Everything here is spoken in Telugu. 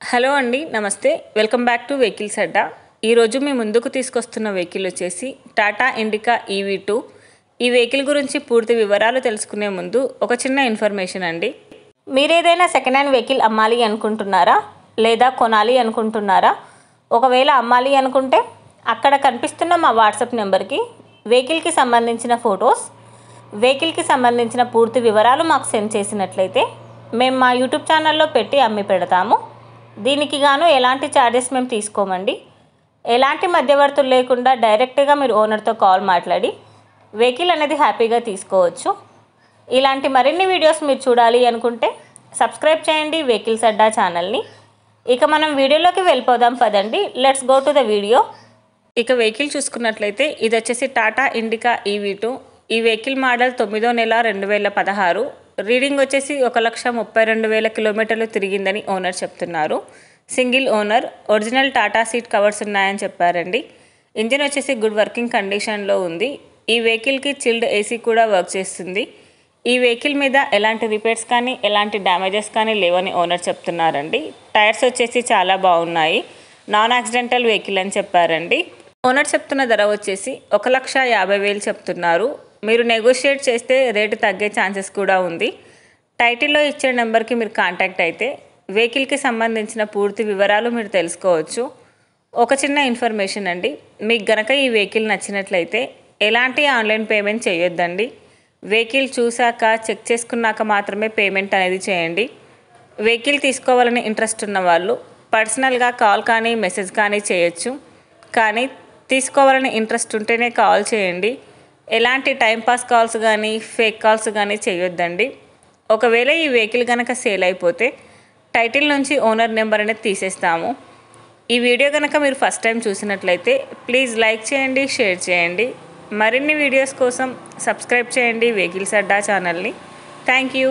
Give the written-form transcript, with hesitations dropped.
హలో అండి, నమస్తే. వెల్కమ్ బ్యాక్ టు వెహికల్స్ అడ్డా. ఈరోజు మీ ముందుకు తీసుకొస్తున్న వెహికల్ వచ్చేసి టాటా ఇండికా EV2. ఈ వెహికల్ గురించి పూర్తి వివరాలు తెలుసుకునే ముందు ఒక చిన్న ఇన్ఫర్మేషన్ అండి. మీరేదైనా సెకండ్ హ్యాండ్ వెహికల్ అమ్మాలి అనుకుంటున్నారా లేదా కొనాలి అనుకుంటున్నారా? ఒకవేళ అమ్మాలి అనుకుంటే అక్కడ కనిపిస్తున్న మా వాట్సాప్ నెంబర్కి వెహికల్కి సంబంధించిన ఫొటోస్, వెహికల్కి సంబంధించిన పూర్తి వివరాలు మాకు సెండ్ చేసినట్లయితే మేము మా యూట్యూబ్ ఛానల్లో పెట్టి అమ్మి పెడతాము. దీనికి గాను ఎలాంటి ఛార్జెస్ మేము తీసుకోమండి. ఎలాంటి మధ్యవర్తులు లేకుండా డైరెక్ట్గా మీరు ఓనర్తో కాల్ మాట్లాడి వెహికల్ అనేది హ్యాపీగా తీసుకోవచ్చు. ఇలాంటి మరిన్ని వీడియోస్ మీరు చూడాలి అనుకుంటే సబ్స్క్రైబ్ చేయండి వెహికల్స్ అడ్డా ఛానల్ని. ఇక మనం వీడియోలోకి వెళ్ళిపోదాం పదండి. Let's go to the video. ఇక వెహికల్ చూసుకున్నట్లయితే ఇది వచ్చేసి టాటా ఇండికా EV2. ఈ వెహికల్ మోడల్ 9వ నెల 2016. రీడింగ్ వచ్చేసి 1,32,000 కిలోమీటర్లు తిరిగిందని ఓనర్ చెప్తున్నారు. Single owner, original Tata seat covers ఉన్నాయని చెప్పారండి. ఇంజిన్ వచ్చేసి గుడ్ వర్కింగ్ కండిషన్లో ఉంది. ఈ వెహికల్కి చిల్డ్ AC కూడా వర్క్ చేస్తుంది. ఈ వెహికల్ మీద ఎలాంటి రిపేర్స్ కానీ ఎలాంటి డ్యామేజెస్ కానీ లేవని ఓనర్ చెప్తున్నారండి. టైర్స్ వచ్చేసి చాలా బాగున్నాయి. నాన్ యాక్సిడెంటల్ వెహికల్ అని చెప్పారండి. ఓనర్ చెప్తున్న ధర వచ్చేసి 1,50,000 చెప్తున్నారు. మీరు నెగోషియేట్ చేస్తే రేటు తగ్గే ఛాన్సెస్ కూడా ఉంది. టైటిల్లో ఇచ్చే నెంబర్కి మీరు కాంటాక్ట్ అయితే వెహికల్కి సంబంధించిన పూర్తి వివరాలు మీరు తెలుసుకోవచ్చు. ఒక చిన్న ఇన్ఫర్మేషన్ అండి, మీకు గనక ఈ వెహికల్ నచ్చినట్లయితే ఎలాంటి ఆన్లైన్ పేమెంట్ చేయొద్దండి. వెహికల్ చూశాక చెక్ చేసుకున్నాక మాత్రమే పేమెంట్ అనేది చేయండి. వెహికల్ తీసుకోవాలని ఇంట్రెస్ట్ ఉన్న వాళ్ళు పర్సనల్గా కాల్ కానీ మెసేజ్ కానీ చేయొచ్చు. కానీ తీసుకోవాలని ఇంట్రెస్ట్ ఉంటేనే కాల్ చేయండి. ఎలాంటి టైంపాస్ కాల్స్ కానీ ఫేక్ కాల్స్ కానీ చేయొద్దండి. ఒకవేళ ఈ వెహికల్ కనుక సేల్ అయిపోతే టైటిల్ నుంచి ఓనర్ నెంబర్ అనేది తీసేస్తాము. ఈ వీడియో కనుక మీరు ఫస్ట్ టైం చూసినట్లయితే ప్లీజ్ లైక్ చేయండి, షేర్ చేయండి. మరిన్ని వీడియోస్ కోసం సబ్స్క్రైబ్ చేయండి వెహికల్స్ అడ్డా ఛానల్ని. Thank you.